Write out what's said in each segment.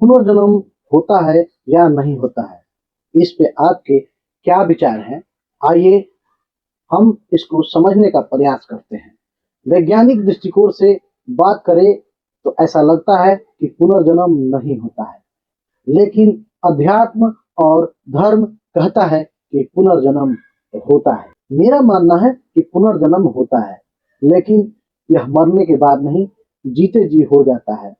पुनर्जन्म होता है या नहीं होता है, इस पे आपके क्या विचार हैं? आइए हम इसको समझने का प्रयास करते हैं। वैज्ञानिक दृष्टिकोण से बात करें तो ऐसा लगता है कि पुनर्जन्म नहीं होता है, लेकिन अध्यात्म और धर्म कहता है कि पुनर्जन्म होता है। मेरा मानना है कि पुनर्जन्म होता है, लेकिन यह मरने के बाद नहीं, जीते जी हो जाता है।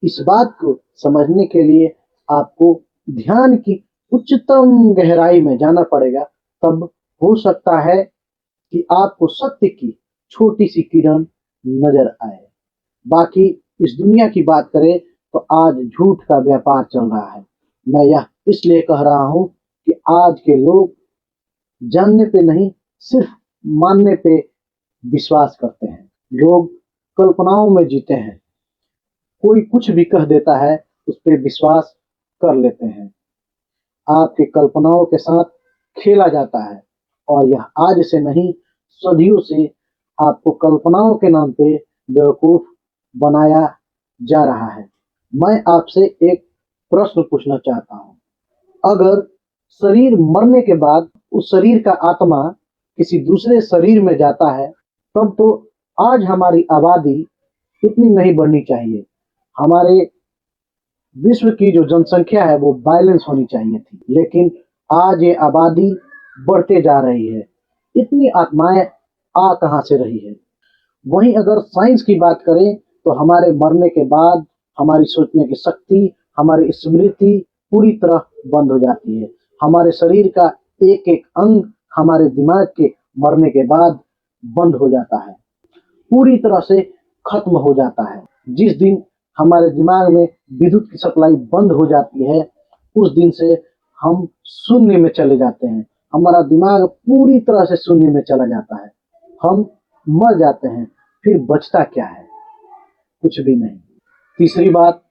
इस बात को समझने के लिए आपको ध्यान की उच्चतम गहराई में जाना पड़ेगा, तब हो सकता है कि आपको सत्य की छोटी सी किरण नजर आए। बाकी इस दुनिया की बात करें तो आज झूठ का व्यापार चल रहा है। मैं यह इसलिए कह रहा हूं कि आज के लोग जानने पे नहीं, सिर्फ मानने पे विश्वास करते हैं। लोग कल्पनाओं में जीते हैं। कोई कुछ भी कह देता है, उस पर विश्वास कर लेते हैं। आपकी कल्पनाओं के साथ खेला जाता है, और यह आज से नहीं, सदियों से आपको कल्पनाओं के नाम पे बेवकूफ बनाया जा रहा है। मैं आपसे एक प्रश्न पूछना चाहता हूँ। अगर शरीर मरने के बाद उस शरीर का आत्मा किसी दूसरे शरीर में जाता है, तब तो आज हमारी आबादी इतनी नहीं बढ़नी चाहिए। हमारे विश्व की जो जनसंख्या है वो बैलेंस होनी चाहिए थी, लेकिन आज ये आबादी बढ़ते जा रही है। इतनी आत्माएं आ कहां से रही है? वहीं अगर साइंस की बात करें तो हमारे मरने के बाद हमारी सोचने की शक्ति, हमारी स्मृति पूरी तरह बंद हो जाती है। हमारे शरीर का एक एक अंग हमारे दिमाग के मरने के बाद बंद हो जाता है, पूरी तरह से खत्म हो जाता है। जिस दिन हमारे दिमाग में विद्युत की सप्लाई बंद हो जाती है, उस दिन से हम शून्य में चले जाते हैं। हमारा दिमाग पूरी तरह से शून्य में चला जाता है। हम मर जाते हैं, फिर बचता क्या है? कुछ भी नहीं। तीसरी बात,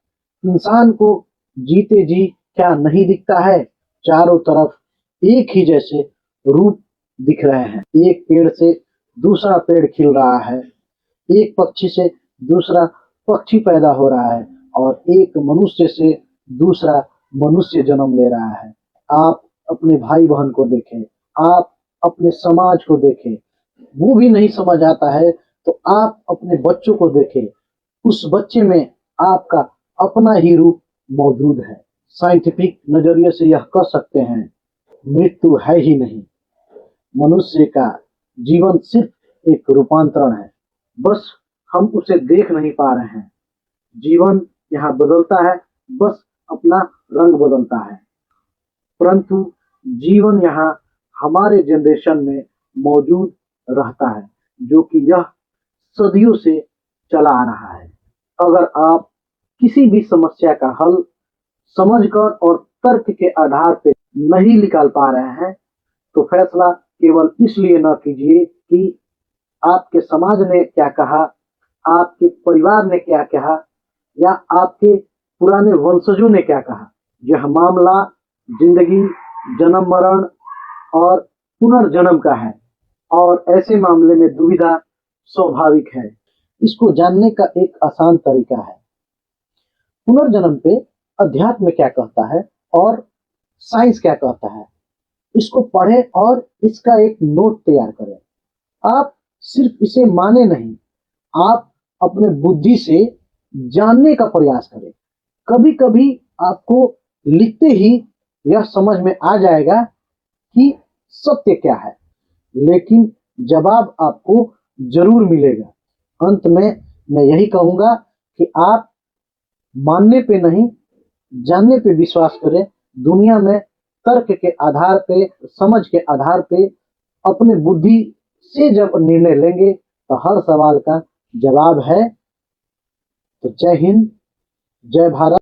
इंसान को जीते जी क्या नहीं दिखता है? चारों तरफ एक ही जैसे रूप दिख रहे हैं। एक पेड़ से दूसरा पेड़ खिल रहा है, एक पक्षी से दूसरा पक्षी पैदा हो रहा है, और एक मनुष्य से दूसरा मनुष्य जन्म ले रहा है। आप अपने भाई बहन को देखें, आप अपने समाज को देखें, वो भी नहीं समझ आता है तो आप अपने बच्चों को देखें, उस बच्चे में आपका अपना ही रूप मौजूद है। साइंटिफिक नजरिए से यह कह सकते हैं, मृत्यु है ही नहीं। मनुष्य का जीवन सिर्फ एक रूपांतरण है, बस हम उसे देख नहीं पा रहे हैं। जीवन यहाँ बदलता है, बस अपना रंग बदलता है, परंतु जीवन यहाँ हमारे जनरेशन में मौजूद रहता है, जो कि यह सदियों से चला आ रहा है। अगर आप किसी भी समस्या का हल समझकर और तर्क के आधार पर नहीं निकाल पा रहे हैं, तो फैसला केवल इसलिए न कीजिए कि आपके समाज ने क्या कहा, आपके परिवार ने क्या कहा, या आपके पुराने वंशजों ने क्या कहा। यह मामला जिंदगी, जन्म मरण और पुनर्जन्म का है, और ऐसे मामले में दुविधा स्वाभाविक है। इसको जानने का एक आसान तरीका है। पुनर्जन्म पे अध्यात्म क्या कहता है और साइंस क्या कहता है, इसको पढ़ें और इसका एक नोट तैयार करें। आप सिर्फ इसे माने नहीं, आप अपने बुद्धि से जानने का प्रयास करें। कभी कभी आपको लिखते ही यह समझ में आ जाएगा कि सत्य क्या है, लेकिन जवाब आपको जरूर मिलेगा। अंत में मैं यही कहूंगा कि आप मानने पे नहीं, जानने पे विश्वास करें। दुनिया में तर्क के आधार पे, समझ के आधार पे, अपने बुद्धि से जब निर्णय लेंगे तो हर सवाल का जवाब है। तो जय हिंद, जय भारत।